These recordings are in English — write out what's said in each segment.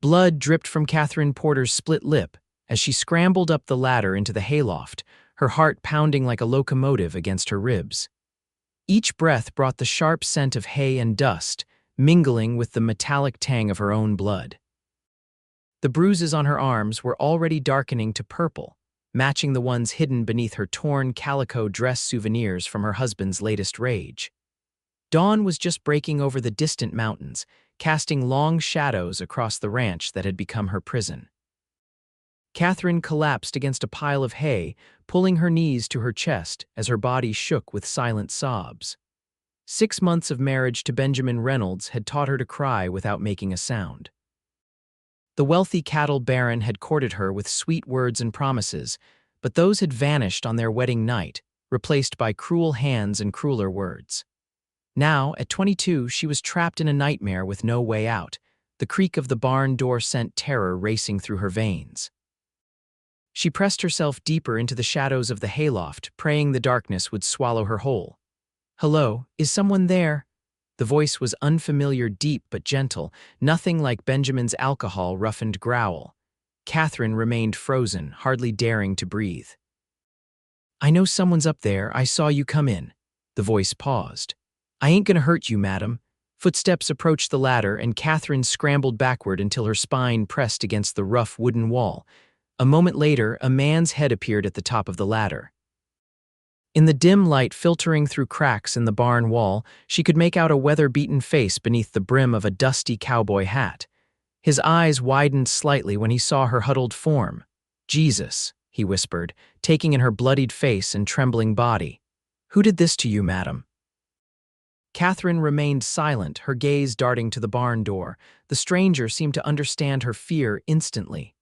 Blood dripped from Katherine Porter's split lip as she scrambled up the ladder into the hayloft, her heart pounding like a locomotive against her ribs. Each breath brought the sharp scent of hay and dust, mingling with the metallic tang of her own blood. The bruises on her arms were already darkening to purple, matching the ones hidden beneath her torn calico dress souvenirs from her husband's latest rage. Dawn was just breaking over the distant mountains, casting long shadows across the ranch that had become her prison. Katherine collapsed against a pile of hay, pulling her knees to her chest as her body shook with silent sobs. 6 months of marriage to Benjamin Reynolds had taught her to cry without making a sound. The wealthy cattle baron had courted her with sweet words and promises, but those had vanished on their wedding night, replaced by cruel hands and crueler words. Now, at 22, she was trapped in a nightmare with no way out. The creak of the barn door sent terror racing through her veins. She pressed herself deeper into the shadows of the hayloft, praying the darkness would swallow her whole. "Hello, is someone there?" The voice was unfamiliar, deep but gentle, nothing like Benjamin's alcohol-roughened growl. Katherine remained frozen, hardly daring to breathe. "I know someone's up there. I saw you come in." The voice paused. "I ain't gonna hurt you, madam." Footsteps approached the ladder, and Katherine scrambled backward until her spine pressed against the rough wooden wall. A moment later, a man's head appeared at the top of the ladder. In the dim light filtering through cracks in the barn wall, she could make out a weather-beaten face beneath the brim of a dusty cowboy hat. His eyes widened slightly when he saw her huddled form. "Jesus," he whispered, taking in her bloodied face and trembling body. "Who did this to you, madam?" Katherine remained silent, her gaze darting to the barn door. The stranger seemed to understand her fear instantly.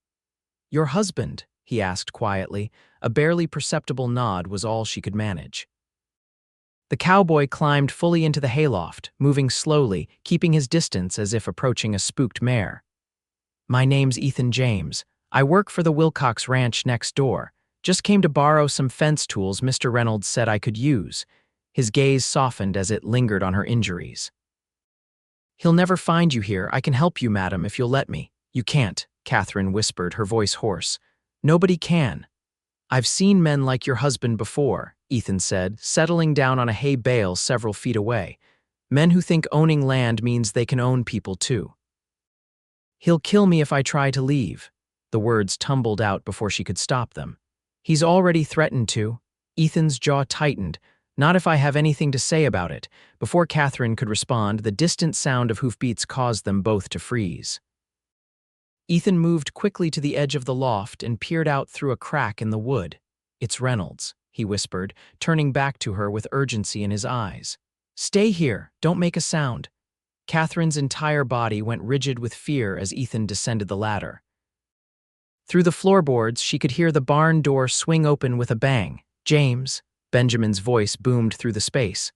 "Your husband?" he asked quietly. A barely perceptible nod was all she could manage. The cowboy climbed fully into the hayloft, moving slowly, keeping his distance as if approaching a spooked mare. "My name's Ethan James. I work for the Wilcox Ranch next door. Just came to borrow some fence tools Mr. Reynolds said I could use." His gaze softened as it lingered on her injuries. "He'll never find you here. I can help you, madam, if you'll let me." "You can't," Katherine whispered, her voice hoarse. "Nobody can." "I've seen men like your husband before," Ethan said, settling down on a hay bale several feet away. "Men who think owning land means they can own people too." "He'll kill me if I try to leave." The words tumbled out before she could stop them. "He's already threatened to." Ethan's jaw tightened. "Not if I have anything to say about it." Before Katherine could respond, the distant sound of hoofbeats caused them both to freeze. Ethan moved quickly to the edge of the loft and peered out through a crack in the wood. "It's Reynolds," he whispered, turning back to her with urgency in his eyes. "Stay here. Don't make a sound." Katherine's entire body went rigid with fear as Ethan descended the ladder. Through the floorboards, she could hear the barn door swing open with a bang. "James," Benjamin's voice boomed through the space.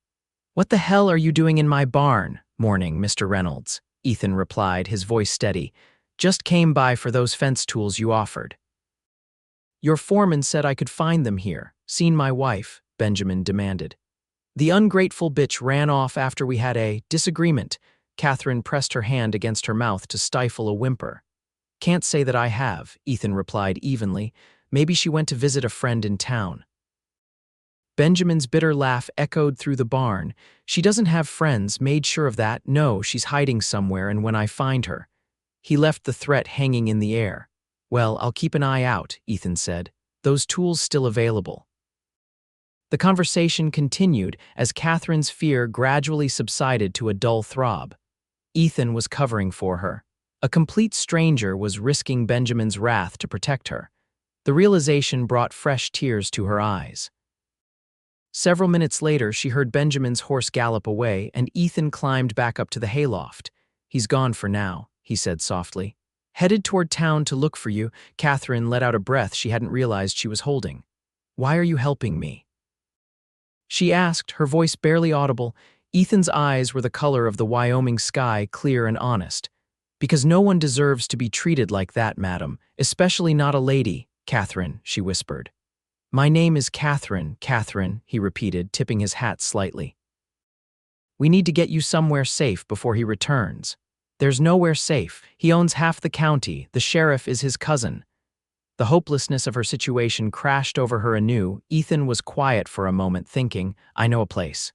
"What the hell are you doing in my barn?" "Morning, Mr. Reynolds," Ethan replied, his voice steady. "Just came by for those fence tools you offered." "Your foreman said I could find them here. Seen my wife?" Benjamin demanded. "The ungrateful bitch ran off after we had a disagreement." Katherine pressed her hand against her mouth to stifle a whimper. "Can't say that I have," Ethan replied evenly. "Maybe she went to visit a friend in town." Benjamin's bitter laugh echoed through the barn. "She doesn't have friends, made sure of that. No, she's hiding somewhere, and when I find her." He left the threat hanging in the air. "Well, I'll keep an eye out," Ethan said. "Those tools still available." The conversation continued as Katherine's fear gradually subsided to a dull throb. Ethan was covering for her. A complete stranger was risking Benjamin's wrath to protect her. The realization brought fresh tears to her eyes. Several minutes later, she heard Benjamin's horse gallop away, and Ethan climbed back up to the hayloft. "He's gone for now," he said softly. "Headed toward town to look for you." Katherine let out a breath she hadn't realized she was holding. "Why are you helping me?" she asked, her voice barely audible. Ethan's eyes were the color of the Wyoming sky, clear and honest. "Because no one deserves to be treated like that, madam, especially not a lady." "Katherine," she whispered. "My name is Katherine," he repeated, tipping his hat slightly. "We need to get you somewhere safe before he returns." There's nowhere safe. He owns half the county. The sheriff is his cousin. The hopelessness of her situation crashed over her anew. Ethan was quiet for a moment, thinking, I know a place.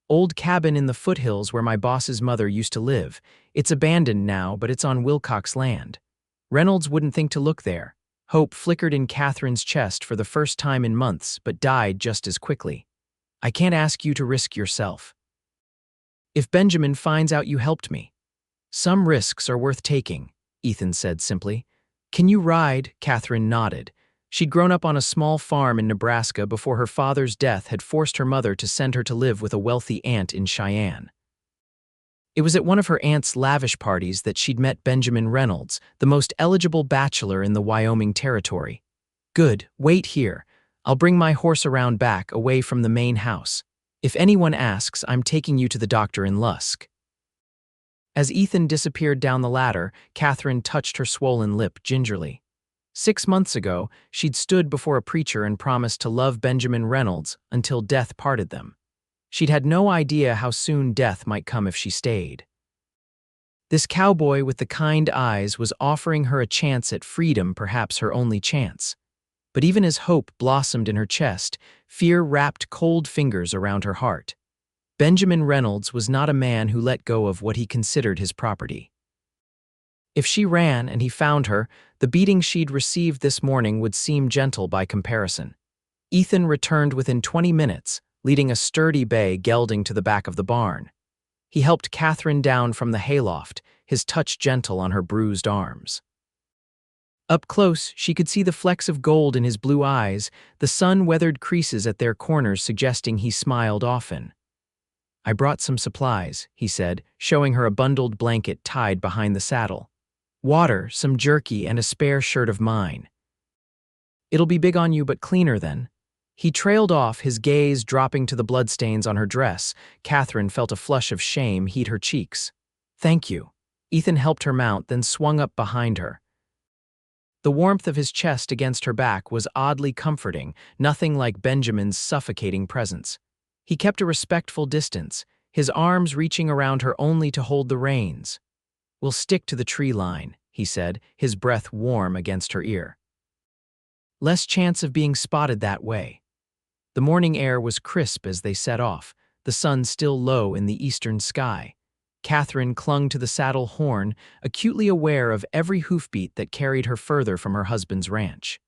Old cabin in the foothills where my boss's mother used to live. It's abandoned now, but it's on Wilcox land. Reynolds wouldn't think to look there. Hope flickered in Catherine's chest for the first time in months, but died just as quickly. I can't ask you to risk yourself. If Benjamin finds out you helped me. Some risks are worth taking, Ethan said simply. Can you ride? Katherine nodded. She'd grown up on a small farm in Nebraska before her father's death had forced her mother to send her to live with a wealthy aunt in Cheyenne. It was at one of her aunt's lavish parties that she'd met Benjamin Reynolds, the most eligible bachelor in the Wyoming Territory. Good, wait here. I'll bring my horse around back, away from the main house. If anyone asks, I'm taking you to the doctor in Lusk. As Ethan disappeared down the ladder, Katherine touched her swollen lip gingerly. 6 months ago, she'd stood before a preacher and promised to love Benjamin Reynolds until death parted them. She'd had no idea how soon death might come if she stayed. This cowboy with the kind eyes was offering her a chance at freedom, perhaps her only chance. But even as hope blossomed in her chest, fear wrapped cold fingers around her heart. Benjamin Reynolds was not a man who let go of what he considered his property. If she ran and he found her, the beating she'd received this morning would seem gentle by comparison. Ethan returned within 20 minutes, leading a sturdy bay gelding to the back of the barn. He helped Katherine down from the hayloft, his touch gentle on her bruised arms. Up close, she could see the flecks of gold in his blue eyes, the sun-weathered creases at their corners suggesting he smiled often. I brought some supplies, he said, showing her a bundled blanket tied behind the saddle. Water, some jerky, and a spare shirt of mine. It'll be big on you but cleaner then. He trailed off, his gaze dropping to the bloodstains on her dress. Katherine felt a flush of shame heat her cheeks. Thank you. Ethan helped her mount, then swung up behind her. The warmth of his chest against her back was oddly comforting, nothing like Benjamin's suffocating presence. He kept a respectful distance, his arms reaching around her only to hold the reins. We'll stick to the tree line, he said, his breath warm against her ear. Less chance of being spotted that way. The morning air was crisp as they set off, the sun still low in the eastern sky. Katherine clung to the saddle horn, acutely aware of every hoofbeat that carried her further from her husband's ranch.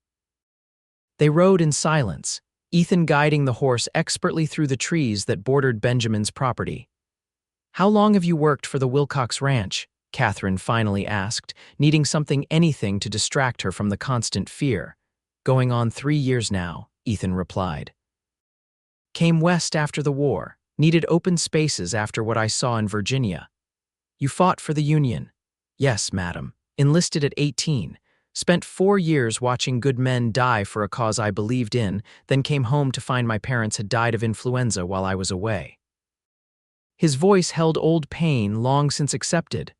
They rode in silence, Ethan guiding the horse expertly through the trees that bordered Benjamin's property. How long have you worked for the Wilcox Ranch? Katherine finally asked, needing anything to distract her from the constant fear. Going on 3 years now, Ethan replied. Came west after the war, needed open spaces after what I saw in Virginia. You fought for the Union? Yes, madam. Enlisted at 18. Spent 4 years watching good men die for a cause I believed in, then came home to find my parents had died of influenza while I was away. His voice held old pain long since accepted.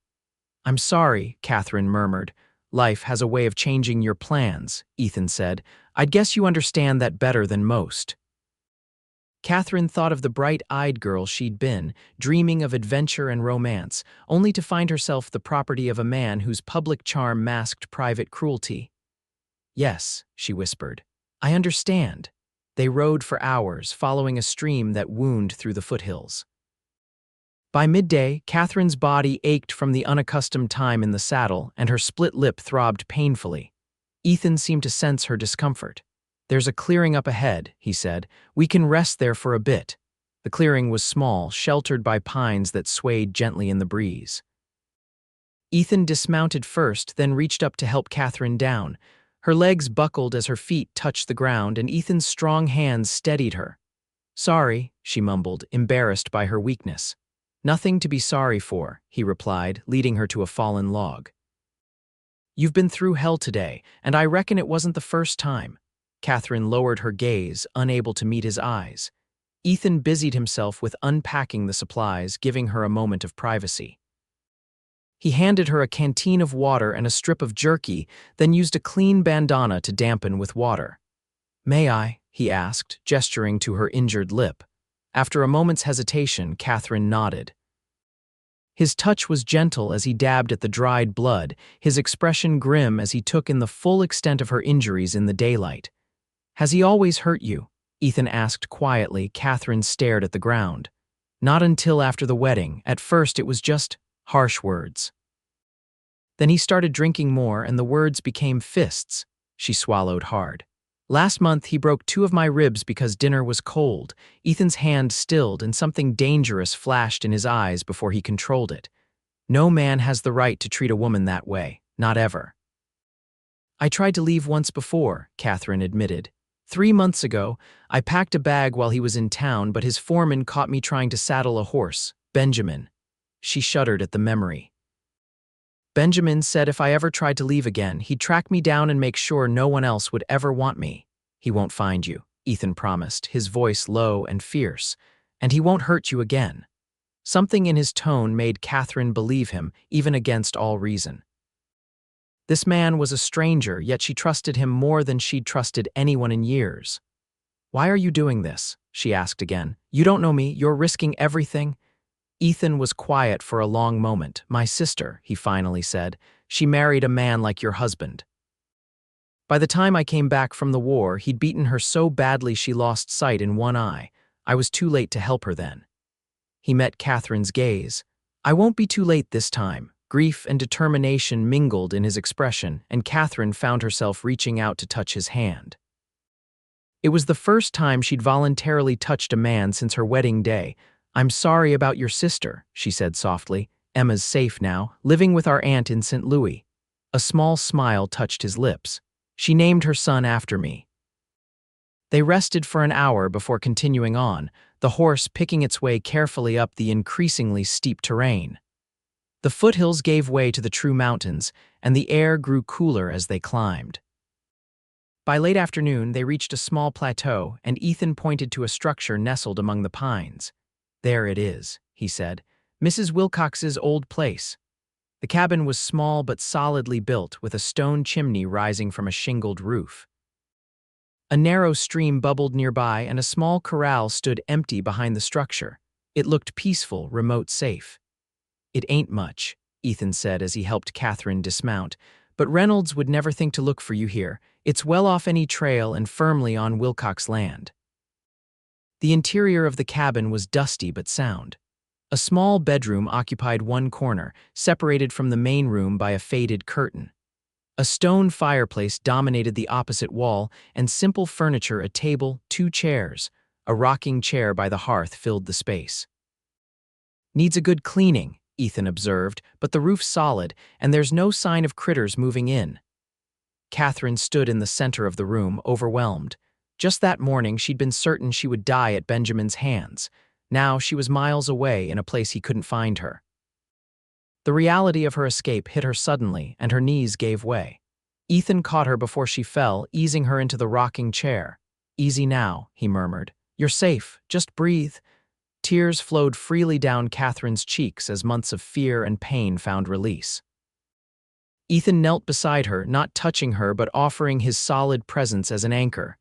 I'm sorry, Katherine murmured. Life has a way of changing your plans, Ethan said. I'd guess you understand that better than most. Katherine thought of the bright-eyed girl she'd been, dreaming of adventure and romance, only to find herself the property of a man whose public charm masked private cruelty. Yes, she whispered. I understand. They rode for hours, following a stream that wound through the foothills. By midday, Katherine's body ached from the unaccustomed time in the saddle, and her split lip throbbed painfully. Ethan seemed to sense her discomfort. There's a clearing up ahead, he said. We can rest there for a bit. The clearing was small, sheltered by pines that swayed gently in the breeze. Ethan dismounted first, then reached up to help Katherine down. Her legs buckled as her feet touched the ground, and Ethan's strong hands steadied her. Sorry, she mumbled, embarrassed by her weakness. Nothing to be sorry for, he replied, leading her to a fallen log. You've been through hell today, and I reckon it wasn't the first time. Katherine lowered her gaze, unable to meet his eyes. Ethan busied himself with unpacking the supplies, giving her a moment of privacy. He handed her a canteen of water and a strip of jerky, then used a clean bandana to dampen with water. May I? He asked, gesturing to her injured lip. After a moment's hesitation, Katherine nodded. His touch was gentle as he dabbed at the dried blood, his expression grim as he took in the full extent of her injuries in the daylight. "Has he always hurt you?" Ethan asked quietly. Katherine stared at the ground. "Not until after the wedding. At first it was just harsh words. Then he started drinking more and the words became fists." She swallowed hard. "Last month he broke 2 of my ribs because dinner was cold." Ethan's hand stilled and something dangerous flashed in his eyes before he controlled it. "No man has the right to treat a woman that way. Not ever." "I tried to leave once before," Katherine admitted. 3 months ago, I packed a bag while he was in town, but his foreman caught me trying to saddle a horse, Benjamin." She shuddered at the memory. "Benjamin said if I ever tried to leave again, he'd track me down and make sure no one else would ever want me." "He won't find you," Ethan promised, his voice low and fierce. "And he won't hurt you again." Something in his tone made Katherine believe him, even against all reason. This man was a stranger, yet she trusted him more than she'd trusted anyone in years. "Why are you doing this?" she asked again. "You don't know me. You're risking everything." Ethan was quiet for a long moment. "My sister," he finally said. "She married a man like your husband. By the time I came back from the war, he'd beaten her so badly she lost sight in one eye. I was too late to help her then." He met Katherine's gaze. "I won't be too late this time." Grief and determination mingled in his expression, and Katherine found herself reaching out to touch his hand. It was the first time she'd voluntarily touched a man since her wedding day. "I'm sorry about your sister," she said softly. "Emma's safe now, living with our aunt in St. Louis." A small smile touched his lips. "She named her son after me." They rested for an hour before continuing on, the horse picking its way carefully up the increasingly steep terrain. The foothills gave way to the true mountains, and the air grew cooler as they climbed. By late afternoon, they reached a small plateau, and Ethan pointed to a structure nestled among the pines. "There it is," he said. "Mrs. Wilcox's old place." The cabin was small but solidly built, with a stone chimney rising from a shingled roof. A narrow stream bubbled nearby, and a small corral stood empty behind the structure. It looked peaceful, remote, safe. "It ain't much," Ethan said as he helped Katherine dismount, "but Reynolds would never think to look for you here. It's well off any trail and firmly on Wilcox land." The interior of the cabin was dusty but sound. A small bedroom occupied one corner, separated from the main room by a faded curtain. A stone fireplace dominated the opposite wall, and simple furniture, a table, 2 chairs. A rocking chair by the hearth filled the space. "Needs a good cleaning," Ethan observed, "but the roof's solid, and there's no sign of critters moving in." Katherine stood in the center of the room, overwhelmed. Just that morning, she'd been certain she would die at Benjamin's hands. Now she was miles away in a place he couldn't find her. The reality of her escape hit her suddenly, and her knees gave way. Ethan caught her before she fell, easing her into the rocking chair. "Easy now," he murmured. "You're safe. Just breathe." Tears flowed freely down Katherine's cheeks as months of fear and pain found release. Ethan knelt beside her, not touching her but offering his solid presence as an anchor.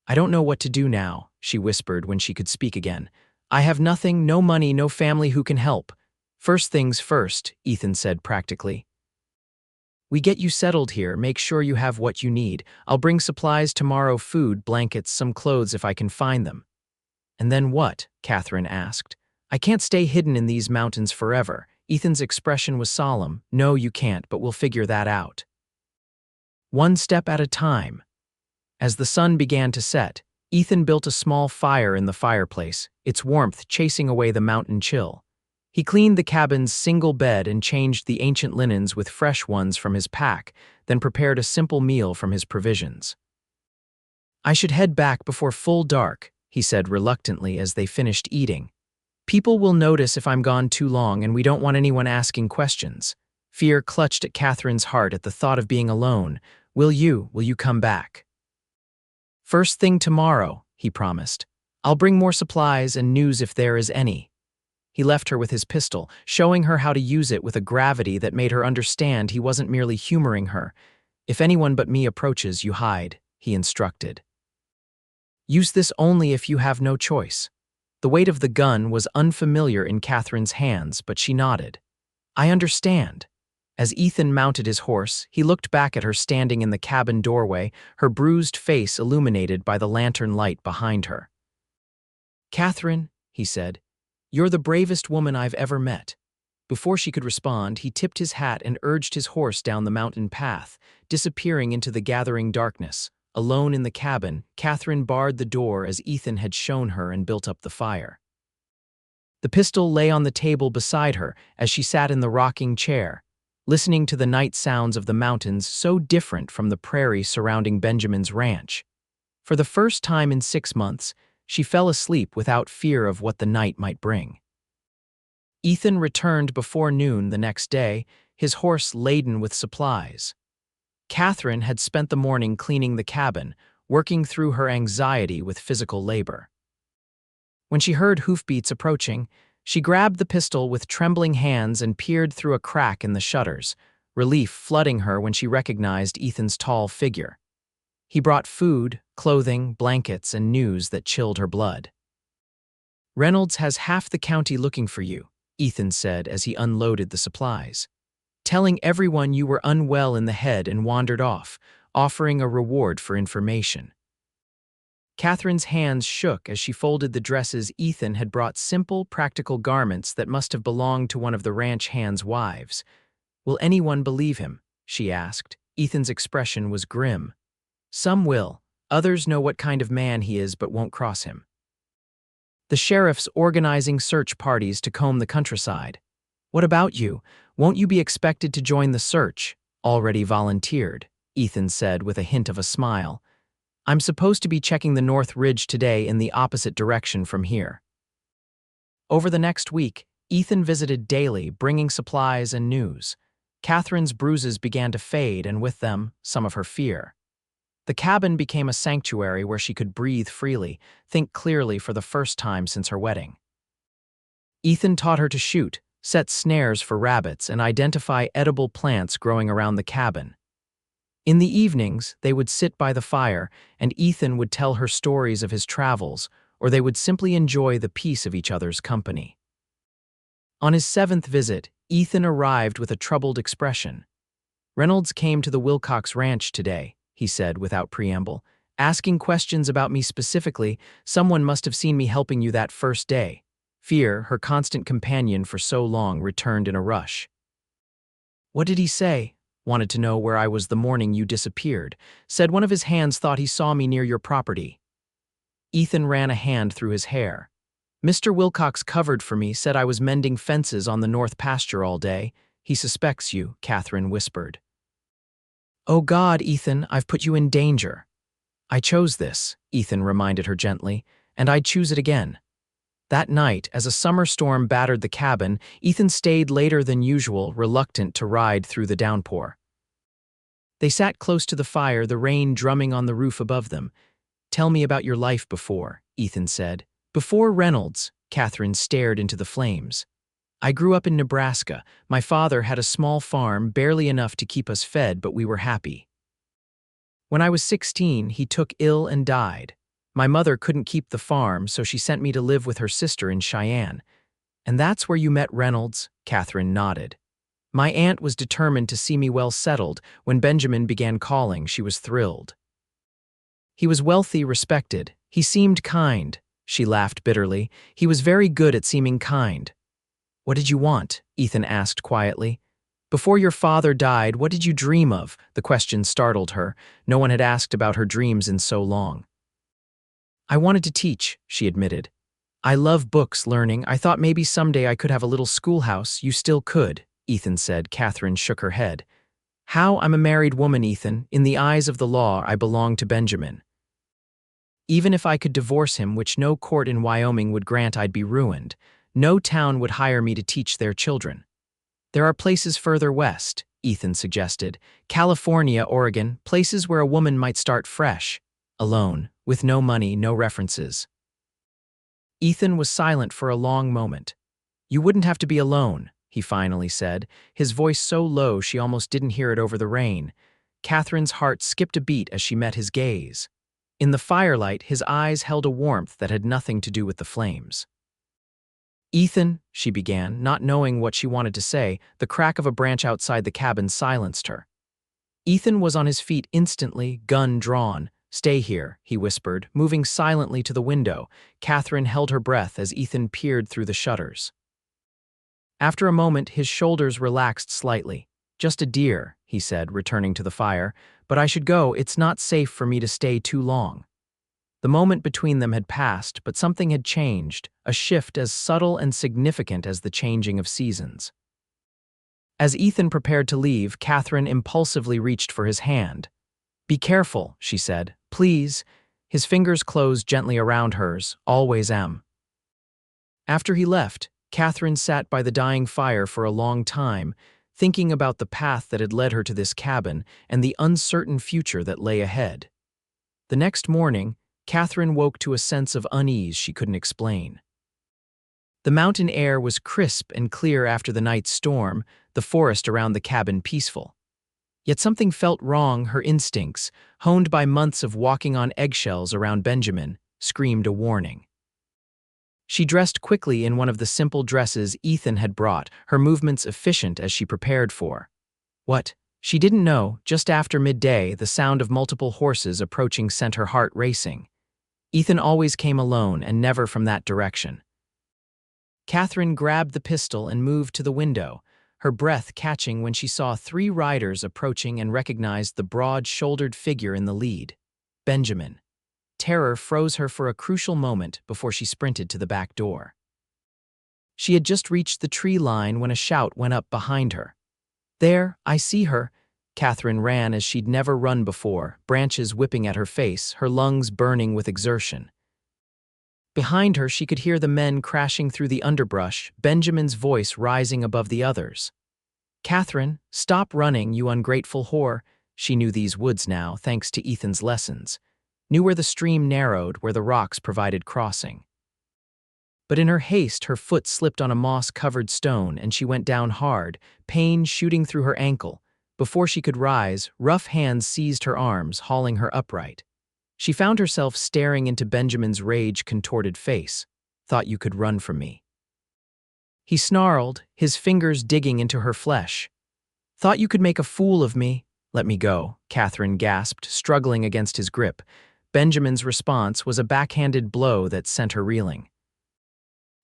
"I don't know what to do now," she whispered when she could speak again. "I have nothing, no money, no family who can help." "First things first," Ethan said practically. "We get you settled here, make sure you have what you need. I'll bring supplies tomorrow, food, blankets, some clothes if I can find them." "And then what?" Katherine asked. "I can't stay hidden in these mountains forever." Ethan's expression was solemn. "No, you can't, but we'll figure that out. One step at a time." As the sun began to set, Ethan built a small fire in the fireplace, its warmth chasing away the mountain chill. He cleaned the cabin's single bed and changed the ancient linens with fresh ones from his pack, then prepared a simple meal from his provisions. "I should head back before full dark," he said reluctantly as they finished eating. "People will notice if I'm gone too long, and we don't want anyone asking questions." Fear clutched at Katherine's heart at the thought of being alone. Will you come back?" "First thing tomorrow," he promised. "I'll bring more supplies and news if there is any." He left her with his pistol, showing her how to use it with a gravity that made her understand he wasn't merely humoring her. "If anyone but me approaches, you hide," he instructed. "Use this only if you have no choice." The weight of the gun was unfamiliar in Catherine's hands, but she nodded. "I understand." As Ethan mounted his horse, he looked back at her standing in the cabin doorway, her bruised face illuminated by the lantern light behind her. "Catherine," he said, "you're the bravest woman I've ever met." Before she could respond, he tipped his hat and urged his horse down the mountain path, disappearing into the gathering darkness. Alone in the cabin, Catherine barred the door as Ethan had shown her and built up the fire. The pistol lay on the table beside her as she sat in the rocking chair, listening to the night sounds of the mountains so different from the prairie surrounding Benjamin's ranch. For the first time in 6 months, she fell asleep without fear of what the night might bring. Ethan returned before noon the next day, his horse laden with supplies. Catherine had spent the morning cleaning the cabin, working through her anxiety with physical labor. When she heard hoofbeats approaching, she grabbed the pistol with trembling hands and peered through a crack in the shutters, relief flooding her when she recognized Ethan's tall figure. He brought food, clothing, blankets, and news that chilled her blood. "Reynolds has half the county looking for you," Ethan said as he unloaded the supplies, "telling everyone you were unwell in the head and wandered off, offering a reward for information." Catherine's hands shook as she folded the dresses. Ethan had brought simple, practical garments that must have belonged to one of the ranch hands' wives. "Will anyone believe him?" she asked. Ethan's expression was grim. "Some will. Others know what kind of man he is but won't cross him. The sheriff's organizing search parties to comb the countryside. What about you? Won't you be expected to join the search?" "Already volunteered," Ethan said with a hint of a smile. "I'm supposed to be checking the North Ridge today in the opposite direction from here." Over the next week, Ethan visited daily, bringing supplies and news. Catherine's bruises began to fade, and with them, some of her fear. The cabin became a sanctuary where she could breathe freely, think clearly for the first time since her wedding. Ethan taught her to shoot, set snares for rabbits, and identify edible plants growing around the cabin. In the evenings, they would sit by the fire, and Ethan would tell her stories of his travels, or they would simply enjoy the peace of each other's company. On his 7th visit, Ethan arrived with a troubled expression. "Reynolds came to the Wilcox Ranch today," he said without preamble, "asking questions about me specifically. Someone must have seen me helping you that first day." Fear, her constant companion for so long, returned in a rush. "What did he say?" "Wanted to know where I was the morning you disappeared. Said one of his hands thought he saw me near your property." Ethan ran a hand through his hair. "Mr. Wilcox covered for me, said I was mending fences on the north pasture all day. He suspects you," Catherine whispered. "Oh God, Ethan, I've put you in danger." "I chose this," Ethan reminded her gently, "and I'd choose it again." That night, as a summer storm battered the cabin, Ethan stayed later than usual, reluctant to ride through the downpour. They sat close to the fire, the rain drumming on the roof above them. "Tell me about your life before," Ethan said. "Before Reynolds," Catherine stared into the flames. "I grew up in Nebraska. My father had a small farm, barely enough to keep us fed, but we were happy. When I was 16, he took ill and died. My mother couldn't keep the farm, so she sent me to live with her sister in Cheyenne. And that's where you met Reynolds?" Catherine nodded. "My aunt was determined to see me well settled. When Benjamin began calling, she was thrilled. He was wealthy, respected. He seemed kind." She laughed bitterly. "He was very good at seeming kind." "What did you want?" Ethan asked quietly. "Before your father died, what did you dream of?" The question startled her. No one had asked about her dreams in so long. "I wanted to teach," she admitted. "I love books, learning. I thought maybe someday I could have a little schoolhouse." "You still could," Ethan said. Catherine shook her head. "How? I'm a married woman, Ethan. In the eyes of the law, I belong to Benjamin. Even if I could divorce him, which no court in Wyoming would grant, I'd be ruined. No town would hire me to teach their children." "There are places further west," Ethan suggested. "California, Oregon, places where a woman might start fresh, alone, with no money, no references." Ethan was silent for a long moment. "You wouldn't have to be alone," he finally said, his voice so low she almost didn't hear it over the rain. Catherine's heart skipped a beat as she met his gaze. In the firelight, his eyes held a warmth that had nothing to do with the flames. "Ethan," she began, not knowing what she wanted to say. The crack of a branch outside the cabin silenced her. Ethan was on his feet instantly, gun drawn. "Stay here," he whispered, moving silently to the window. Katherine held her breath as Ethan peered through the shutters. After a moment, his shoulders relaxed slightly. "Just a deer," he said, returning to the fire. "But I should go. It's not safe for me to stay too long." The moment between them had passed, but something had changed, a shift as subtle and significant as the changing of seasons. As Ethan prepared to leave, Katherine impulsively reached for his hand. "Be careful," she said. "Please." His fingers closed gently around hers. "Always am." After he left, Katherine sat by the dying fire for a long time, thinking about the path that had led her to this cabin and the uncertain future that lay ahead. The next morning, Katherine woke to a sense of unease she couldn't explain. The mountain air was crisp and clear after the night's storm, the forest around the cabin peaceful. Yet something felt wrong. Her instincts, honed by months of walking on eggshells around Benjamin, screamed a warning. She dressed quickly in one of the simple dresses Ethan had brought, her movements efficient as she prepared for. What? She didn't know. Just after midday, the sound of multiple horses approaching sent her heart racing. Ethan always came alone and never from that direction. Katherine grabbed the pistol and moved to the window, her breath catching when she saw 3 riders approaching and recognized the broad-shouldered figure in the lead. Benjamin. Terror froze her for a crucial moment before she sprinted to the back door. She had just reached the tree line when a shout went up behind her. "There, I see her." Katherine ran as she'd never run before, branches whipping at her face, her lungs burning with exertion. Behind her, she could hear the men crashing through the underbrush, Benjamin's voice rising above the others. "Katherine, stop running, you ungrateful whore." She knew these woods now, thanks to Ethan's lessons. Knew where the stream narrowed, where the rocks provided crossing. But in her haste, her foot slipped on a moss-covered stone and she went down hard, pain shooting through her ankle. Before she could rise, rough hands seized her arms, hauling her upright. She found herself staring into Benjamin's rage-contorted face. "Thought you could run from me." He snarled, his fingers digging into her flesh. "Thought you could make a fool of me." "Let me go," Katherine gasped, struggling against his grip. Benjamin's response was a backhanded blow that sent her reeling.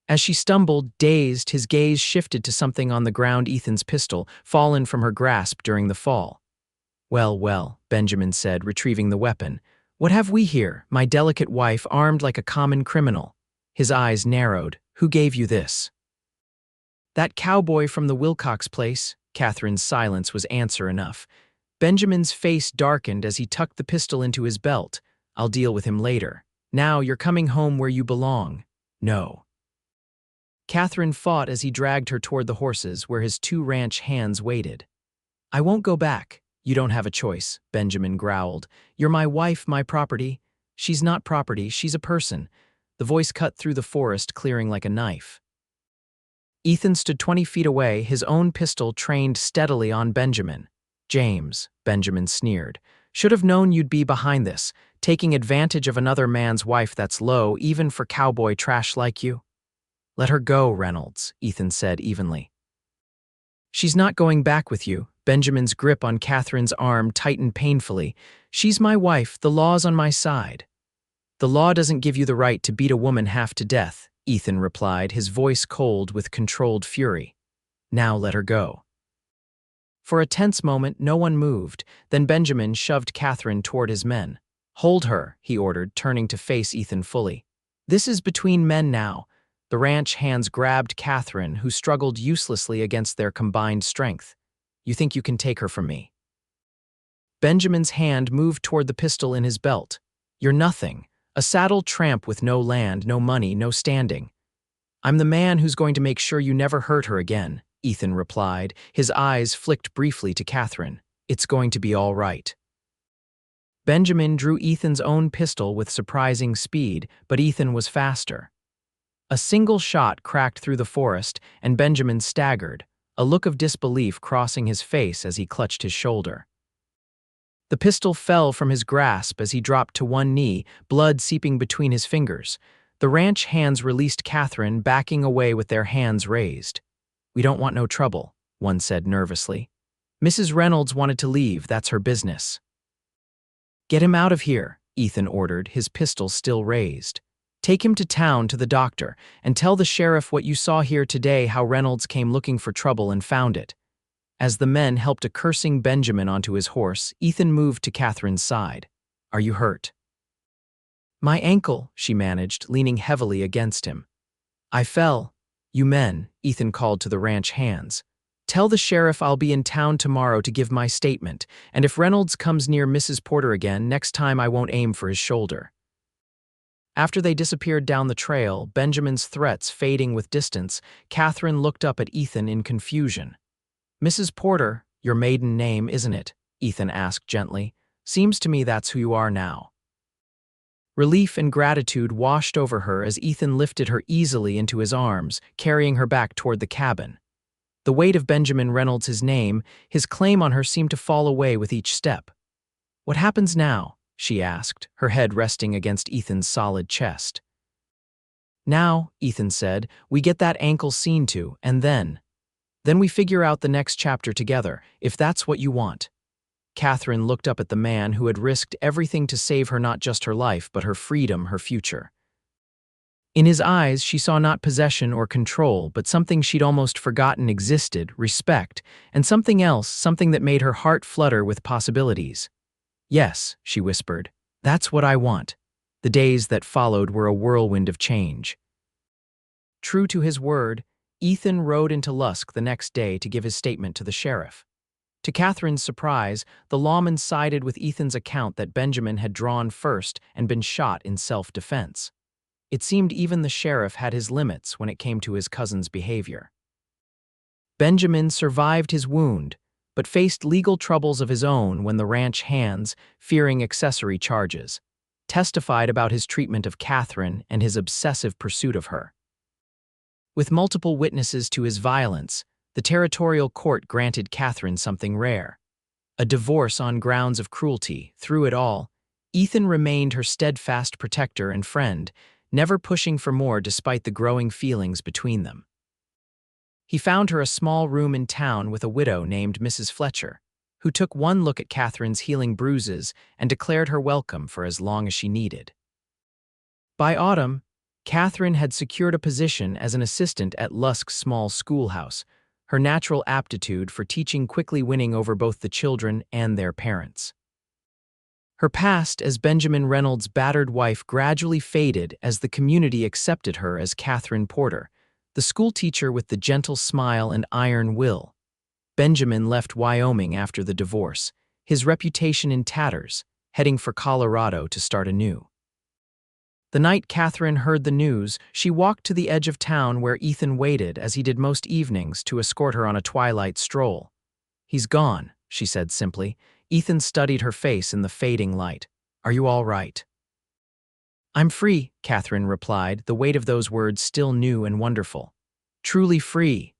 As she stumbled, dazed, his gaze shifted to something on the ground, Ethan's pistol, fallen from her grasp during the fall. "Well, well," Benjamin said, retrieving the weapon. "What have we here? My delicate wife armed like a common criminal." His eyes narrowed. "Who gave you this?" "That cowboy from the Wilcox place." Katherine's silence was answer enough. Benjamin's face darkened as he tucked the pistol into his belt. "I'll deal with him later. Now you're coming home where you belong." "No." Katherine fought as he dragged her toward the horses, where his 2 ranch hands waited. "I won't go back." "You don't have a choice," Benjamin growled. "You're my wife, my property." "She's not property, she's a person." The voice cut through the forest, clearing like a knife. Ethan stood 20 feet away, his own pistol trained steadily on Benjamin. "James," Benjamin sneered, "should have known you'd be behind this, taking advantage of another man's wife. That's low, even for cowboy trash like you." "Let her go, Reynolds," Ethan said evenly. "She's not going back with you." Benjamin's grip on Katherine's arm tightened painfully. "She's my wife, the law's on my side." "The law doesn't give you the right to beat a woman half to death," Ethan replied, his voice cold with controlled fury. "Now let her go." For a tense moment, no one moved. Then Benjamin shoved Katherine toward his men. "Hold her," he ordered, turning to face Ethan fully. "This is between men now." The ranch hands grabbed Katherine, who struggled uselessly against their combined strength. "You think you can take her from me?" Benjamin's hand moved toward the pistol in his belt. "You're nothing. A saddled tramp with no land, no money, no standing." "I'm the man who's going to make sure you never hurt her again," Ethan replied, his eyes flicked briefly to Katherine. "It's going to be all right." Benjamin drew Ethan's own pistol with surprising speed, but Ethan was faster. A single shot cracked through the forest, and Benjamin staggered, a look of disbelief crossing his face as he clutched his shoulder. The pistol fell from his grasp as he dropped to one knee, blood seeping between his fingers. The ranch hands released Katherine, backing away with their hands raised. "We don't want no trouble," one said nervously. "Mrs. Reynolds wanted to leave, that's her business." "Get him out of here," Ethan ordered, his pistol still raised. "Take him to town to the doctor, and tell the sheriff what you saw here today, how Reynolds came looking for trouble and found it." As the men helped a cursing Benjamin onto his horse, Ethan moved to Katherine's side. "Are you hurt?" "My ankle," she managed, leaning heavily against him. "I fell." "You men," Ethan called to the ranch hands. "Tell the sheriff I'll be in town tomorrow to give my statement, and if Reynolds comes near Mrs. Porter again, next time I won't aim for his shoulder." After they disappeared down the trail, Benjamin's threats fading with distance, Katherine looked up at Ethan in confusion. "Mrs. Porter, your maiden name, isn't it?" Ethan asked gently. "Seems to me that's who you are now." Relief and gratitude washed over her as Ethan lifted her easily into his arms, carrying her back toward the cabin. The weight of Benjamin Reynolds' name, his claim on her seemed to fall away with each step. "What happens now?" she asked, her head resting against Ethan's solid chest. "Now," Ethan said, "we get that ankle seen to, and then we figure out the next chapter together, if that's what you want." Katherine looked up at the man who had risked everything to save her, not just her life, but her freedom, her future. In his eyes, she saw not possession or control, but something she'd almost forgotten existed, respect, and something else, something that made her heart flutter with possibilities. "Yes," she whispered, "that's what I want." The days that followed were a whirlwind of change. True to his word, Ethan rode into Lusk the next day to give his statement to the sheriff. To Katherine's surprise, the lawman sided with Ethan's account that Benjamin had drawn first and been shot in self-defense. It seemed even the sheriff had his limits when it came to his cousin's behavior. Benjamin survived his wound, but faced legal troubles of his own when the ranch hands, fearing accessory charges, testified about his treatment of Katherine and his obsessive pursuit of her. With multiple witnesses to his violence, the territorial court granted Katherine something rare: a divorce on grounds of cruelty. Through it all, Ethan remained her steadfast protector and friend, never pushing for more despite the growing feelings between them. He found her a small room in town with a widow named Mrs. Fletcher, who took one look at Katherine's healing bruises and declared her welcome for as long as she needed. By autumn, Katherine had secured a position as an assistant at Lusk's small schoolhouse, her natural aptitude for teaching quickly winning over both the children and their parents. Her past as Benjamin Reynolds' battered wife gradually faded as the community accepted her as Katherine Porter, the schoolteacher with the gentle smile and iron will. Benjamin left Wyoming after the divorce, his reputation in tatters, heading for Colorado to start anew. The night Katherine heard the news, she walked to the edge of town where Ethan waited, as he did most evenings, to escort her on a twilight stroll. "He's gone," she said simply. Ethan studied her face in the fading light. "Are you all right?" "I'm free," Katherine replied, the weight of those words still new and wonderful. "Truly free."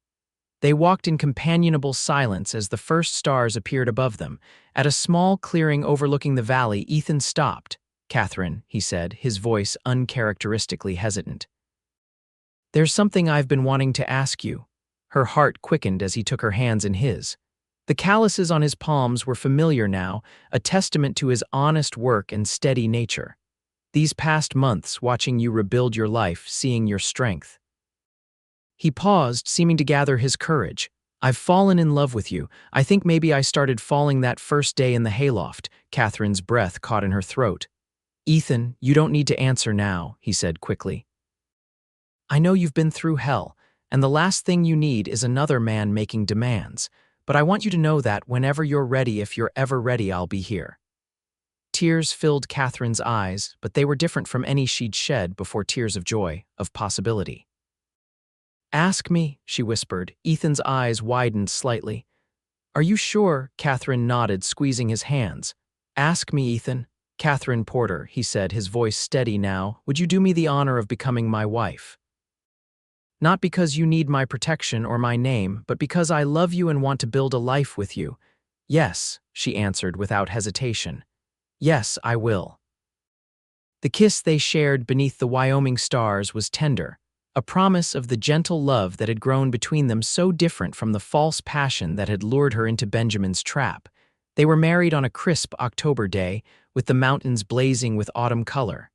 They walked in companionable silence as the first stars appeared above them. At a small clearing overlooking the valley, Ethan stopped. "Katherine," he said, his voice uncharacteristically hesitant. "There's something I've been wanting to ask you." Her heart quickened as he took her hands in his. The calluses on his palms were familiar now, a testament to his honest work and steady nature. "These past months, watching you rebuild your life, seeing your strength." He paused, seeming to gather his courage. "I've fallen in love with you. I think maybe I started falling that first day in the hayloft." Katherine's breath caught in her throat. "Ethan, you don't need to answer now," he said quickly. "I know you've been through hell, and the last thing you need is another man making demands. But I want you to know that whenever you're ready, if you're ever ready, I'll be here." Tears filled Katherine's eyes, but they were different from any she'd shed before, tears of joy, of possibility. "Ask me," she whispered. Ethan's eyes widened slightly. "Are you sure?" Katherine nodded, squeezing his hands. "Ask me, Ethan." "Katherine Porter," he said, his voice steady now, "would you do me the honor of becoming my wife? Not because you need my protection or my name, but because I love you and want to build a life with you." Yes, she answered without hesitation. Yes, I will. The kiss they shared beneath the Wyoming stars was tender, a promise of the gentle love that had grown between them so different from the false passion that had lured her into Benjamin's trap. They were married on a crisp October day, with the mountains blazing with autumn color.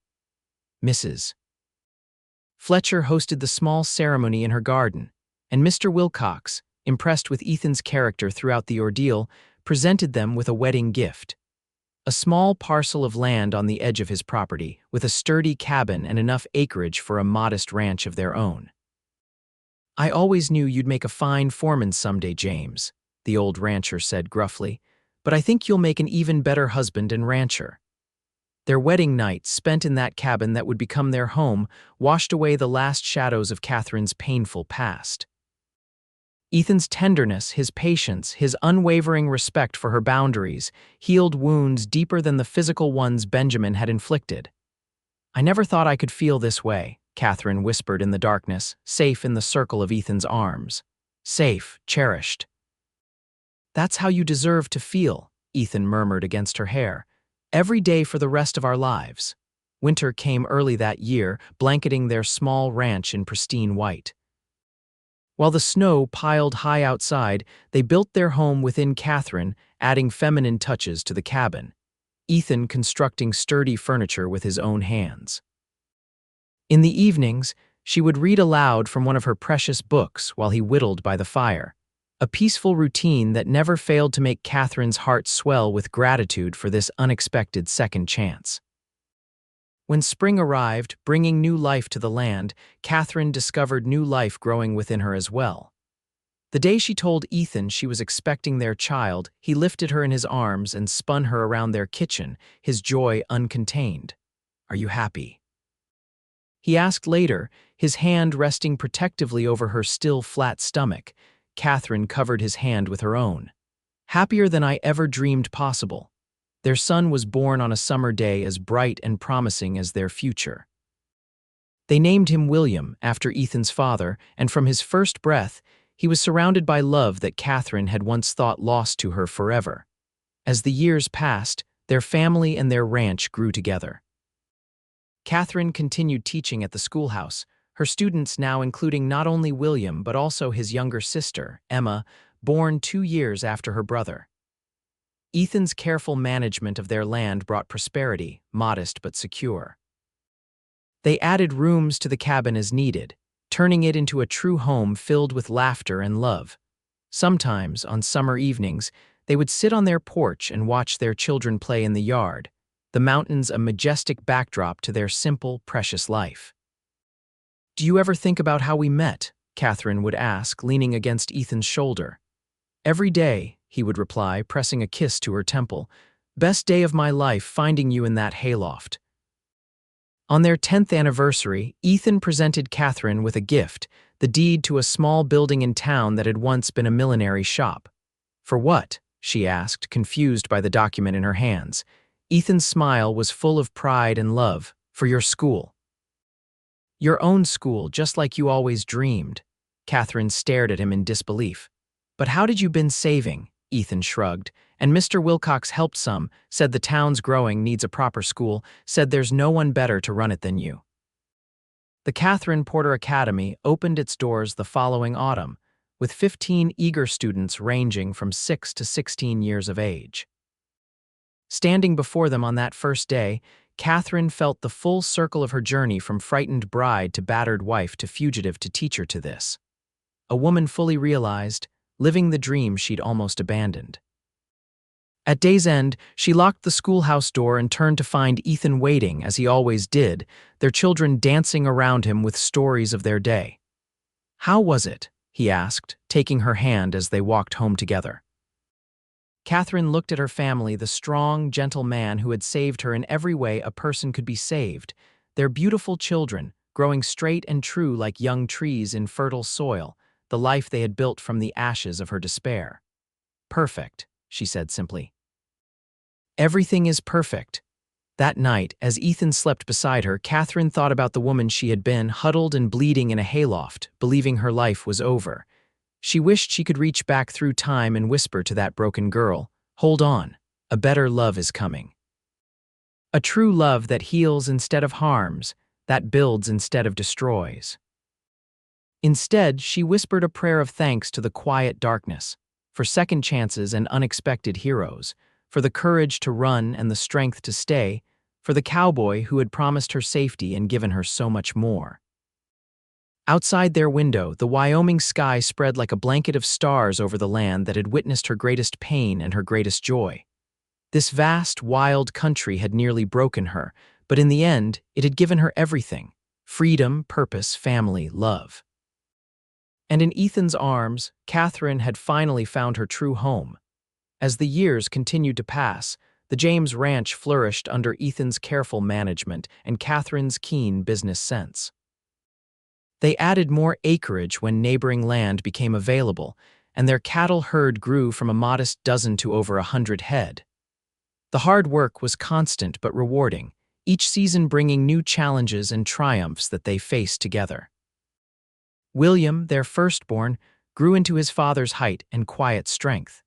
Mrs. Fletcher hosted the small ceremony in her garden, and Mr. Wilcox, impressed with Ethan's character throughout the ordeal, presented them with a wedding gift. A small parcel of land on the edge of his property, with a sturdy cabin and enough acreage for a modest ranch of their own. "I always knew you'd make a fine foreman someday, James," the old rancher said gruffly, "but I think you'll make an even better husband and rancher." Their wedding night, spent in that cabin that would become their home, washed away the last shadows of Catherine's painful past. Ethan's tenderness, his patience, his unwavering respect for her boundaries healed wounds deeper than the physical ones Benjamin had inflicted. "I never thought I could feel this way," Katherine whispered in the darkness, safe in the circle of Ethan's arms. Safe, cherished. "That's how you deserve to feel," Ethan murmured against her hair. "Every day for the rest of our lives." Winter came early that year, blanketing their small ranch in pristine white. While the snow piled high outside, they built their home within Katherine, adding feminine touches to the cabin, Ethan constructing sturdy furniture with his own hands. In the evenings, she would read aloud from one of her precious books while he whittled by the fire, a peaceful routine that never failed to make Katherine's heart swell with gratitude for this unexpected second chance. When spring arrived, bringing new life to the land, Katherine discovered new life growing within her as well. The day she told Ethan she was expecting their child, he lifted her in his arms and spun her around their kitchen, his joy uncontained. "Are you happy?" he asked later, his hand resting protectively over her still flat stomach. Katherine covered his hand with her own. "Happier than I ever dreamed possible." Their son was born on a summer day as bright and promising as their future. They named him William, after Ethan's father, and from his first breath, he was surrounded by love that Katherine had once thought lost to her forever. As the years passed, their family and their ranch grew together. Katherine continued teaching at the schoolhouse, her students now including not only William but also his younger sister, Emma, born 2 years after her brother. Ethan's careful management of their land brought prosperity, modest but secure. They added rooms to the cabin as needed, turning it into a true home filled with laughter and love. Sometimes, on summer evenings, they would sit on their porch and watch their children play in the yard, the mountains a majestic backdrop to their simple, precious life. "Do you ever think about how we met?" Katherine would ask, leaning against Ethan's shoulder. "Every day," he would reply, pressing a kiss to her temple. "Best day of my life finding you in that hayloft." On their 10th anniversary, Ethan presented Katherine with a gift, the deed to a small building in town that had once been a millinery shop. "For what?" she asked, confused by the document in her hands. Ethan's smile was full of pride and love. "For your school." "Your own school, just like you always dreamed." Katherine stared at him in disbelief. "But how did you been saving?" Ethan shrugged. "And Mr. Wilcox helped some, said the town's growing, needs a proper school, said there's no one better to run it than you." The Katherine Porter Academy opened its doors the following autumn, with 15 eager students ranging from 6 to 16 years of age. Standing before them on that first day, Katherine felt the full circle of her journey from frightened bride to battered wife to fugitive to teacher to this. A woman fully realized, living the dream she'd almost abandoned. At day's end, she locked the schoolhouse door and turned to find Ethan waiting, as he always did, their children dancing around him with stories of their day. "How was it?" he asked, taking her hand as they walked home together. Katherine looked at her family, the strong, gentle man who had saved her in every way a person could be saved, their beautiful children, growing straight and true like young trees in fertile soil, the life they had built from the ashes of her despair. "Perfect," she said simply. "Everything is perfect." That night, as Ethan slept beside her, Katherine thought about the woman she had been, huddled and bleeding in a hayloft, believing her life was over. She wished she could reach back through time and whisper to that broken girl, Hold on, a better love is coming. A true love that heals instead of harms, that builds instead of destroys. Instead, she whispered a prayer of thanks to the quiet darkness, for second chances and unexpected heroes, for the courage to run and the strength to stay, for the cowboy who had promised her safety and given her so much more. Outside their window, the Wyoming sky spread like a blanket of stars over the land that had witnessed her greatest pain and her greatest joy. This vast, wild country had nearly broken her, but in the end, it had given her everything: freedom, purpose, family, love. And in Ethan's arms, Katherine had finally found her true home. As the years continued to pass, the James Ranch flourished under Ethan's careful management and Katherine's keen business sense. They added more acreage when neighboring land became available, and their cattle herd grew from a modest dozen to over 100 head. The hard work was constant but rewarding, each season bringing new challenges and triumphs that they faced together. William, their firstborn, grew into his father's height and quiet strength.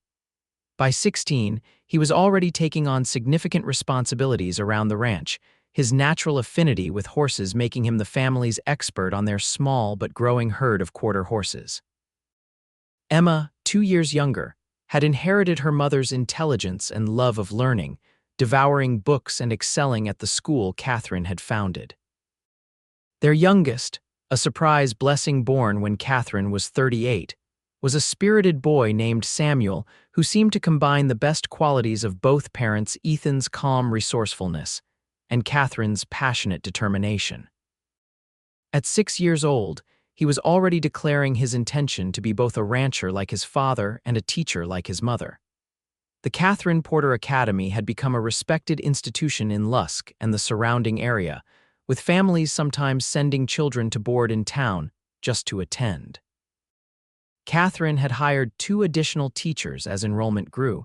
By 16, he was already taking on significant responsibilities around the ranch, his natural affinity with horses making him the family's expert on their small but growing herd of quarter horses. Emma, 2 years younger, had inherited her mother's intelligence and love of learning, devouring books and excelling at the school Katherine had founded. Their youngest, a surprise blessing born when Katherine was 38, was a spirited boy named Samuel who seemed to combine the best qualities of both parents, Ethan's calm resourcefulness and Katherine's passionate determination. At 6 years old, he was already declaring his intention to be both a rancher like his father and a teacher like his mother. The Katherine Porter Academy had become a respected institution in Lusk and the surrounding area, with families sometimes sending children to board in town just to attend. Katherine had hired 2 additional teachers as enrollment grew,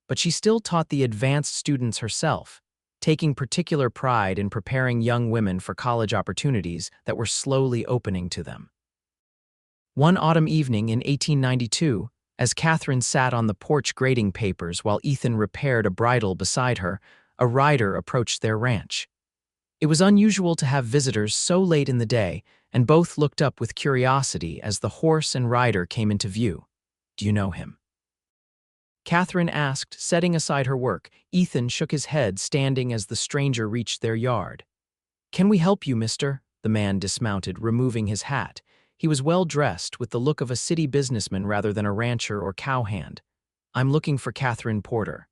but she still taught the advanced students herself, taking particular pride in preparing young women for college opportunities that were slowly opening to them. One autumn evening in 1892, as Katherine sat on the porch grading papers while Ethan repaired a bridle beside her, a rider approached their ranch. It was unusual to have visitors so late in the day, and both looked up with curiosity as the horse and rider came into view. "Do you know him?" Katherine asked, setting aside her work. Ethan shook his head, standing as the stranger reached their yard. "Can we help you, mister?" The man dismounted, removing his hat. He was well-dressed, with the look of a city businessman rather than a rancher or cowhand. "I'm looking for Katherine Porter."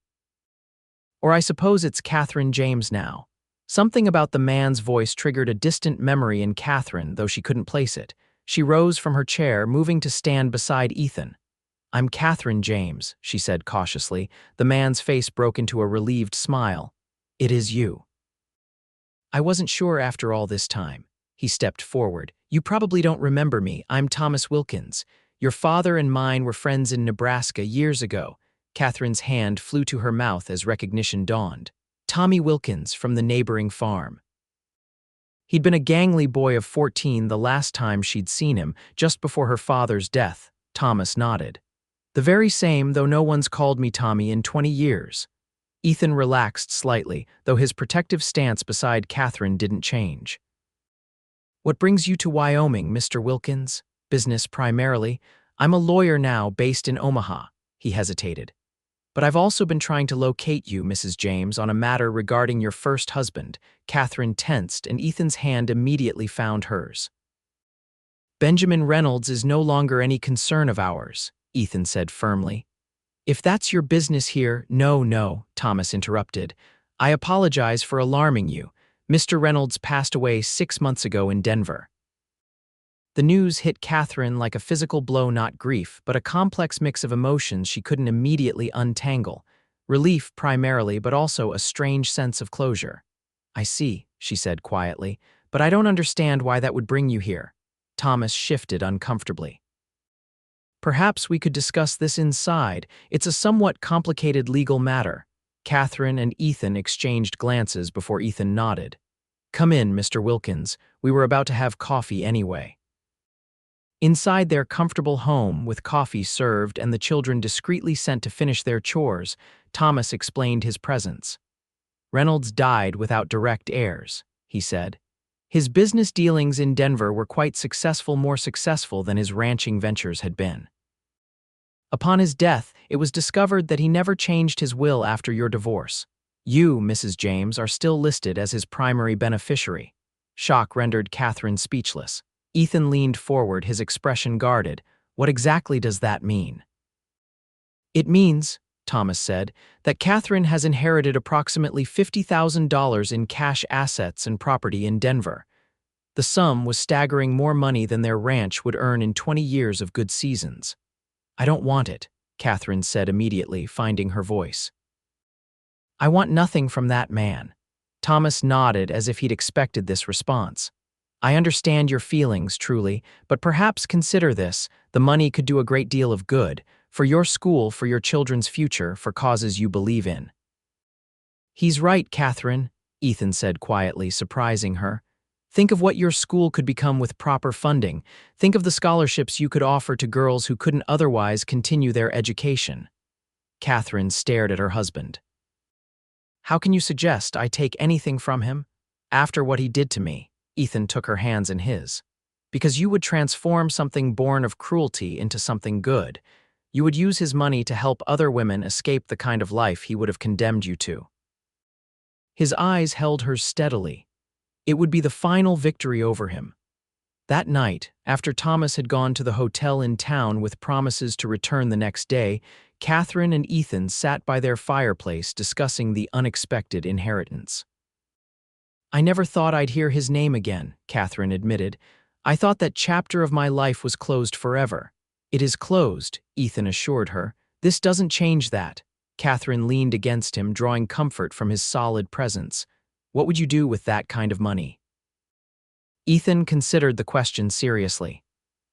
"Or I suppose it's Katherine James now." Something about the man's voice triggered a distant memory in Katherine, though she couldn't place it. She rose from her chair, moving to stand beside Ethan. "I'm Katherine James," she said cautiously. The man's face broke into a relieved smile. "It is you." "I wasn't sure after all this time." He stepped forward. "You probably don't remember me. I'm Thomas Wilkins. Your father and mine were friends in Nebraska years ago." Katherine's hand flew to her mouth as recognition dawned. "Tommy Wilkins from the neighboring farm." He'd been a gangly boy of 14 the last time she'd seen him, just before her father's death. Thomas nodded. "The very same, though no one's called me Tommy in 20 years. Ethan relaxed slightly, though his protective stance beside Katherine didn't change. "What brings you to Wyoming, Mr. Wilkins?" "Business primarily. I'm a lawyer now, based in Omaha." He hesitated. "But I've also been trying to locate you, Mrs. James, on a matter regarding your first husband." Katherine tensed, and Ethan's hand immediately found hers. "Benjamin Reynolds is no longer any concern of ours," Ethan said firmly. "If that's your business here—" No, Thomas interrupted. "I apologize for alarming you. Mr. Reynolds passed away 6 months ago in Denver." The news hit Katherine like a physical blow, not grief, but a complex mix of emotions she couldn't immediately untangle. Relief primarily, but also a strange sense of closure. "I see," she said quietly, "but I don't understand why that would bring you here." Thomas shifted uncomfortably. "Perhaps we could discuss this inside. It's a somewhat complicated legal matter." Katherine and Ethan exchanged glances before Ethan nodded. "Come in, Mr. Wilkins. We were about to have coffee anyway." Inside their comfortable home, with coffee served and the children discreetly sent to finish their chores, Thomas explained his presence. Reynolds died without direct heirs, he said. His business dealings in Denver were quite successful, more successful than his ranching ventures had been. Upon his death, it was discovered that he never changed his will after your divorce. You, Mrs. James, are still listed as his primary beneficiary. Shock rendered Katherine speechless. Ethan leaned forward, his expression guarded. What exactly does that mean? It means, Thomas said, that Katherine has inherited approximately $50,000 in cash assets and property in Denver. The sum was staggering, more money than their ranch would earn in 20 years of good seasons. I don't want it, Katherine said immediately, finding her voice. I want nothing from that man. Thomas nodded as if he'd expected this response. I understand your feelings, truly, but perhaps consider this. The money could do a great deal of good, for your school, for your children's future, for causes you believe in. He's right, Katherine, Ethan said quietly, surprising her. Think of what your school could become with proper funding. Think of the scholarships you could offer to girls who couldn't otherwise continue their education. Katherine stared at her husband. How can you suggest I take anything from him? After what he did to me, Ethan took her hands in his. Because you would transform something born of cruelty into something good. You would use his money to help other women escape the kind of life he would have condemned you to. His eyes held hers steadily. It would be the final victory over him. That night, after Thomas had gone to the hotel in town with promises to return the next day, Katherine and Ethan sat by their fireplace discussing the unexpected inheritance. I never thought I'd hear his name again, Katherine admitted. I thought that chapter of my life was closed forever. It is closed, Ethan assured her. This doesn't change that. Katherine leaned against him, drawing comfort from his solid presence. What would you do with that kind of money? Ethan considered the question seriously.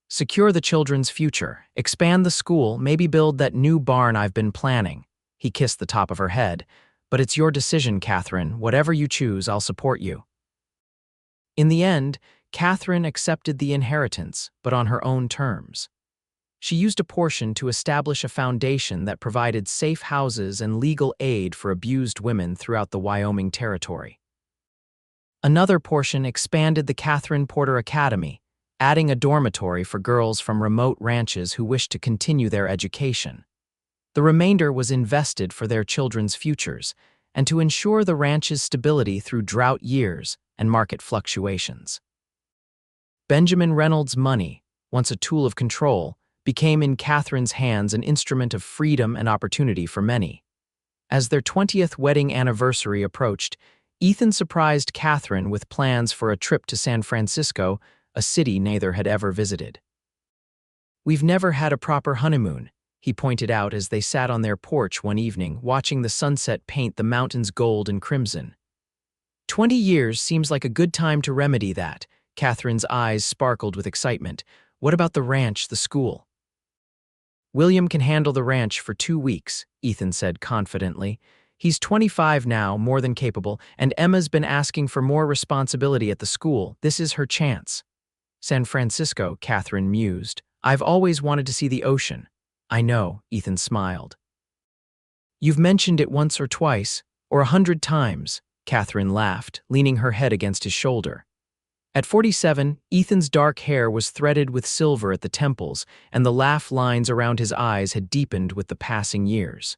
Secure the children's future, expand the school, maybe build that new barn I've been planning. He kissed the top of her head. But it's your decision, Katherine. Whatever you choose, I'll support you. In the end, Katherine accepted the inheritance, but on her own terms. She used a portion to establish a foundation that provided safe houses and legal aid for abused women throughout the Wyoming Territory. Another portion expanded the Katherine Porter Academy, adding a dormitory for girls from remote ranches who wished to continue their education. The remainder was invested for their children's futures and to ensure the ranch's stability through drought years and market fluctuations. Benjamin Reynolds' money, once a tool of control, became in Katherine's hands an instrument of freedom and opportunity for many. As their 20th wedding anniversary approached, Ethan surprised Katherine with plans for a trip to San Francisco, a city neither had ever visited. We've never had a proper honeymoon, he pointed out as they sat on their porch one evening, watching the sunset paint the mountains gold and crimson. 20 years seems like a good time to remedy that. Katherine's eyes sparkled with excitement. What about the ranch, the school? William can handle the ranch for 2 weeks, Ethan said confidently. He's 25 now, more than capable, and Emma's been asking for more responsibility at the school. This is her chance. San Francisco, Katherine mused. I've always wanted to see the ocean. I know, Ethan smiled. You've mentioned it once or twice, or 100 times, Katherine laughed, leaning her head against his shoulder. At 47, Ethan's dark hair was threaded with silver at the temples, and the laugh lines around his eyes had deepened with the passing years.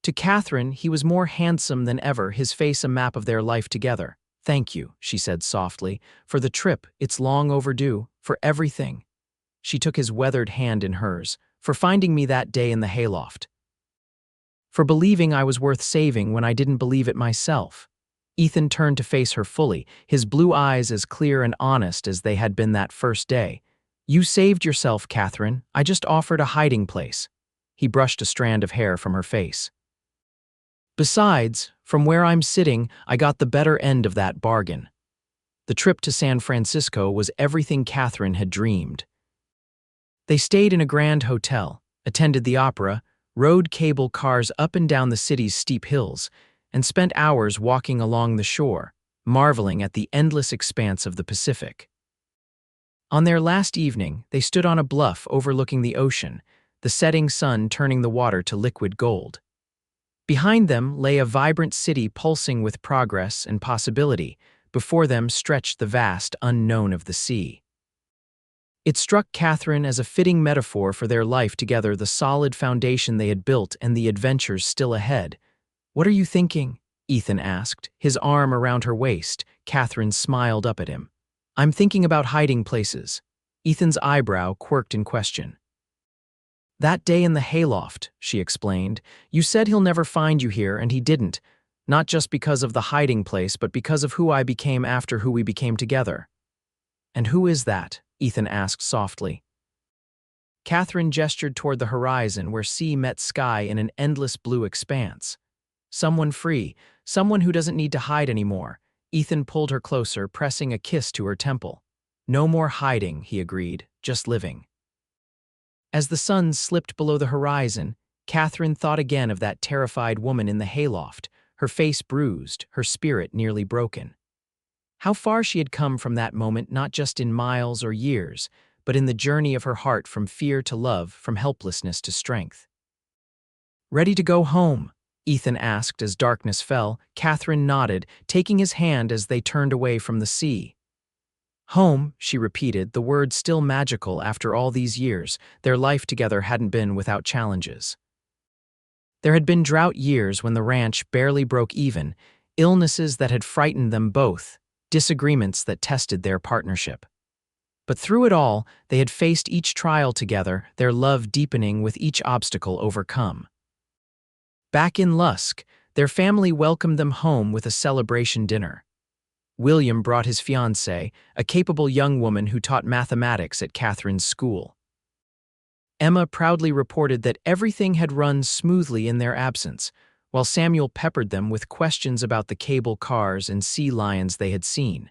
To Katherine, he was more handsome than ever, his face a map of their life together. Thank you, she said softly, for the trip, it's long overdue, for everything. She took his weathered hand in hers, for finding me that day in the hayloft. For believing I was worth saving when I didn't believe it myself. Ethan turned to face her fully, his blue eyes as clear and honest as they had been that first day. You saved yourself, Katherine. I just offered a hiding place. He brushed a strand of hair from her face. Besides, from where I'm sitting, I got the better end of that bargain. The trip to San Francisco was everything Katherine had dreamed. They stayed in a grand hotel, attended the opera, rode cable cars up and down the city's steep hills, and spent hours walking along the shore, marveling at the endless expanse of the Pacific. On their last evening, they stood on a bluff overlooking the ocean, the setting sun turning the water to liquid gold. Behind them lay a vibrant city pulsing with progress and possibility. Before them stretched the vast unknown of the sea. It struck Katherine as a fitting metaphor for their life together, the solid foundation they had built and the adventures still ahead. "What are you thinking?" Ethan asked, his arm around her waist. Katherine smiled up at him. "I'm thinking about hiding places." Ethan's eyebrow quirked in question. "That day in the hayloft," she explained, "you said he'll never find you here, and he didn't. Not just because of the hiding place, but because of who I became after who we became together." "And who is that?" Ethan asked softly. Katherine gestured toward the horizon where sea met sky in an endless blue expanse. "Someone free, someone who doesn't need to hide anymore." Ethan pulled her closer, pressing a kiss to her temple. "No more hiding," he agreed, "just living." As the sun slipped below the horizon, Katherine thought again of that terrified woman in the hayloft, her face bruised, her spirit nearly broken. How far she had come from that moment, not just in miles or years, but in the journey of her heart, from fear to love, from helplessness to strength. "Ready to go home?" Ethan asked as darkness fell. Katherine nodded, taking his hand as they turned away from the sea. "Home," she repeated, the word still magical after all these years. Their life together hadn't been without challenges. There had been drought years when the ranch barely broke even, illnesses that had frightened them both, disagreements that tested their partnership. But through it all, they had faced each trial together, their love deepening with each obstacle overcome. Back in Lusk, their family welcomed them home with a celebration dinner. William brought his fiancée, a capable young woman who taught mathematics at Katherine's school. Emma proudly reported that everything had run smoothly in their absence, while Samuel peppered them with questions about the cable cars and sea lions they had seen.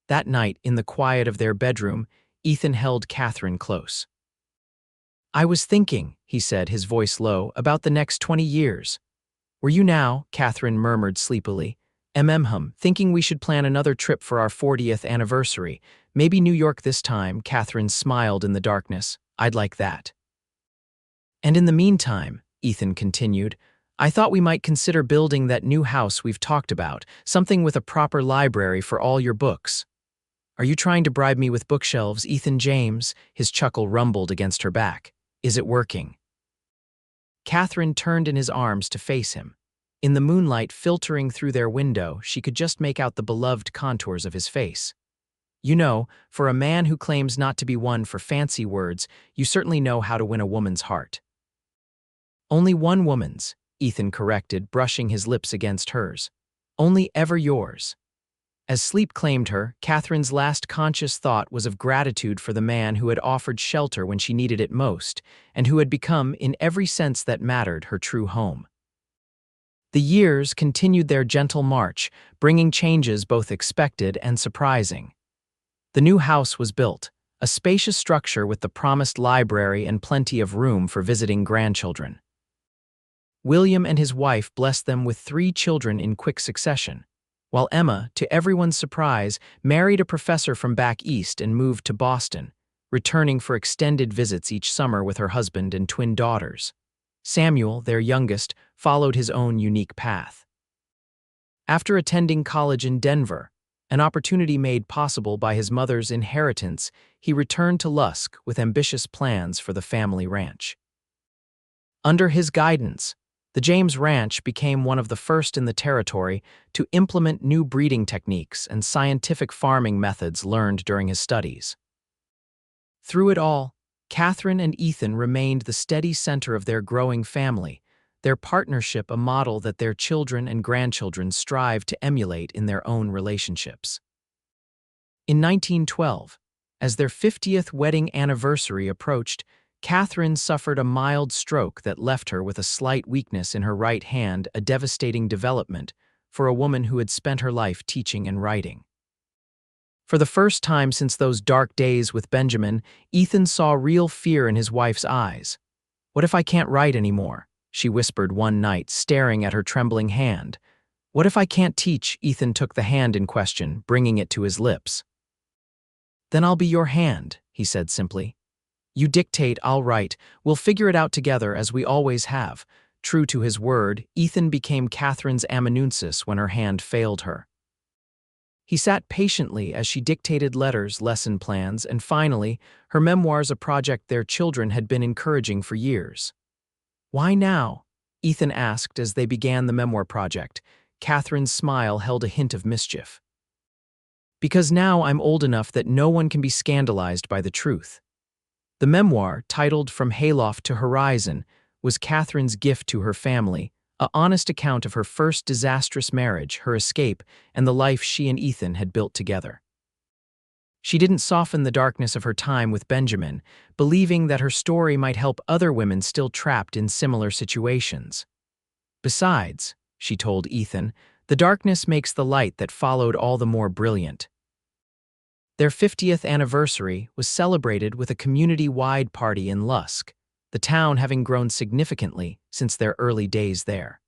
That night, in the quiet of their bedroom, Ethan held Katherine close. "I was thinking," he said, his voice low, "about the next 20 years. Were you now?" Katherine murmured sleepily. Thinking we should plan another trip for our 40th anniversary. Maybe New York this time." Katherine smiled in the darkness. "I'd like that." "And in the meantime," Ethan continued, "I thought we might consider building that new house we've talked about, something with a proper library for all your books." "Are you trying to bribe me with bookshelves, Ethan James?" His chuckle rumbled against her back. "Is it working?" Katherine turned in his arms to face him. In the moonlight filtering through their window, she could just make out the beloved contours of his face. "You know, for a man who claims not to be one for fancy words, you certainly know how to win a woman's heart." "Only one woman's," Ethan corrected, brushing his lips against hers. "Only ever yours." As sleep claimed her, Katherine's last conscious thought was of gratitude for the man who had offered shelter when she needed it most, and who had become, in every sense that mattered, her true home. The years continued their gentle march, bringing changes both expected and surprising. The new house was built, a spacious structure with the promised library and plenty of room for visiting grandchildren. William and his wife blessed them with 3 children in quick succession, while Emma, to everyone's surprise, married a professor from back east and moved to Boston, returning for extended visits each summer with her husband and twin daughters. Samuel, their youngest, followed his own unique path. After attending college in Denver, an opportunity made possible by his mother's inheritance, he returned to Lusk with ambitious plans for the family ranch. Under his guidance, the James Ranch became one of the first in the territory to implement new breeding techniques and scientific farming methods learned during his studies. Through it all, Katherine and Ethan remained the steady center of their growing family, their partnership a model that their children and grandchildren strive to emulate in their own relationships. In 1912, as their 50th wedding anniversary approached, Katherine suffered a mild stroke that left her with a slight weakness in her right hand, a devastating development for a woman who had spent her life teaching and writing. For the first time since those dark days with Benjamin, Ethan saw real fear in his wife's eyes. "What if I can't write anymore?" she whispered one night, staring at her trembling hand. "What if I can't teach?" Ethan took the hand in question, bringing it to his lips. Then I'll be your hand, he said simply. You dictate, I'll write, we'll figure it out together as we always have. True to his word, Ethan became Catherine's amanuensis when her hand failed her. He sat patiently as she dictated letters, lesson plans, and finally, her memoirs, a project their children had been encouraging for years. Why now? Ethan asked as they began the memoir project. Catherine's smile held a hint of mischief. Because now I'm old enough that no one can be scandalized by the truth. The memoir, titled From Hayloft to Horizon, was Catherine's gift to her family, an honest account of her first disastrous marriage, her escape, and the life she and Ethan had built together. She didn't soften the darkness of her time with Benjamin, believing that her story might help other women still trapped in similar situations. Besides, she told Ethan, the darkness makes the light that followed all the more brilliant. Their 50th anniversary was celebrated with a community-wide party in Lusk, the town having grown significantly since their early days there.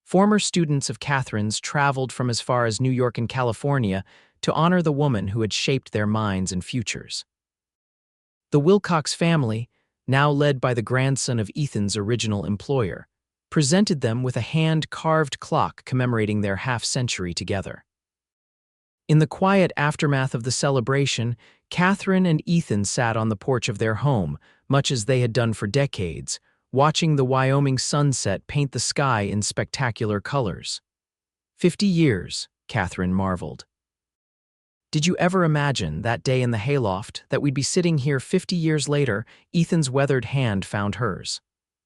Former students of Catherine's traveled from as far as New York and California to honor the woman who had shaped their minds and futures. The Wilcox family, now led by the grandson of Ethan's original employer, presented them with a hand-carved clock commemorating their half-century together. In the quiet aftermath of the celebration, Katherine and Ethan sat on the porch of their home, much as they had done for decades, watching the Wyoming sunset paint the sky in spectacular colors. 50 years, Katherine marveled. Did you ever imagine that day in the hayloft that we'd be sitting here 50 years later? Ethan's weathered hand found hers.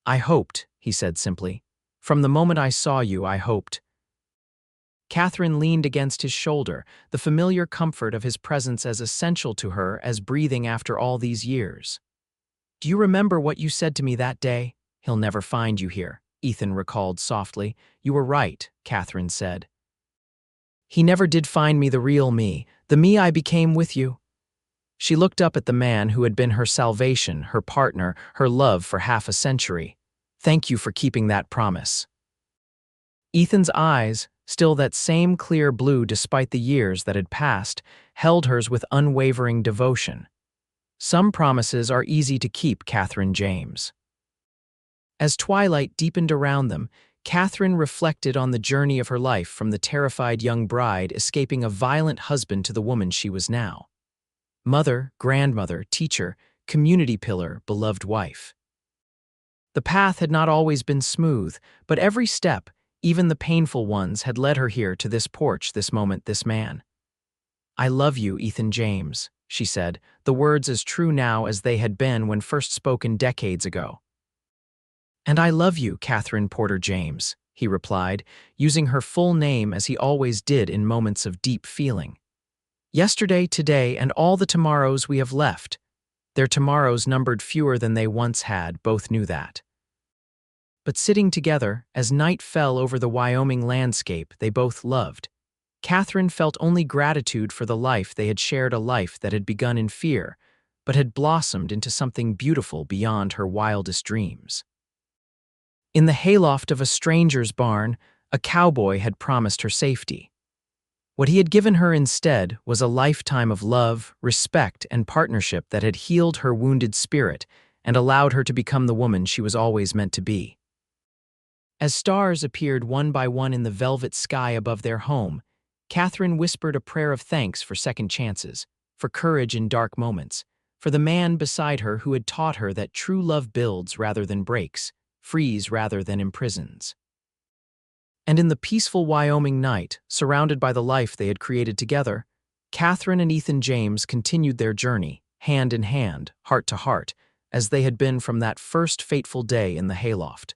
I hoped, he said simply. From the moment I saw you, I hoped. Katherine leaned against his shoulder, the familiar comfort of his presence as essential to her as breathing after all these years. Do you remember what you said to me that day? He'll never find you here, Ethan recalled softly. You were right, Katherine said. He never did find me, the real me, the me I became with you. She looked up at the man who had been her salvation, her partner, her love for half a century. Thank you for keeping that promise. Ethan's eyes, still that same clear blue despite the years that had passed, held hers with unwavering devotion. Some promises are easy to keep, Katherine James. As twilight deepened around them, Katherine reflected on the journey of her life from the terrified young bride escaping a violent husband to the woman she was now. Mother, grandmother, teacher, community pillar, beloved wife. The path had not always been smooth, but every step, even the painful ones, had led her here to this porch, this moment, this man. I love you, Ethan James, she said, the words as true now as they had been when first spoken decades ago. And I love you, Katherine Porter James, he replied, using her full name as he always did in moments of deep feeling. Yesterday, today, and all the tomorrows we have left. Their tomorrows numbered fewer than they once had, both knew that. But sitting together, as night fell over the Wyoming landscape they both loved, Katherine felt only gratitude for the life they had shared, a life that had begun in fear, but had blossomed into something beautiful beyond her wildest dreams. In the hayloft of a stranger's barn, a cowboy had promised her safety. What he had given her instead was a lifetime of love, respect, and partnership that had healed her wounded spirit and allowed her to become the woman she was always meant to be. As stars appeared one by one in the velvet sky above their home, Katherine whispered a prayer of thanks for second chances, for courage in dark moments, for the man beside her who had taught her that true love builds rather than breaks, frees rather than imprisons. And in the peaceful Wyoming night, surrounded by the life they had created together, Katherine and Ethan James continued their journey, hand in hand, heart to heart, as they had been from that first fateful day in the hayloft.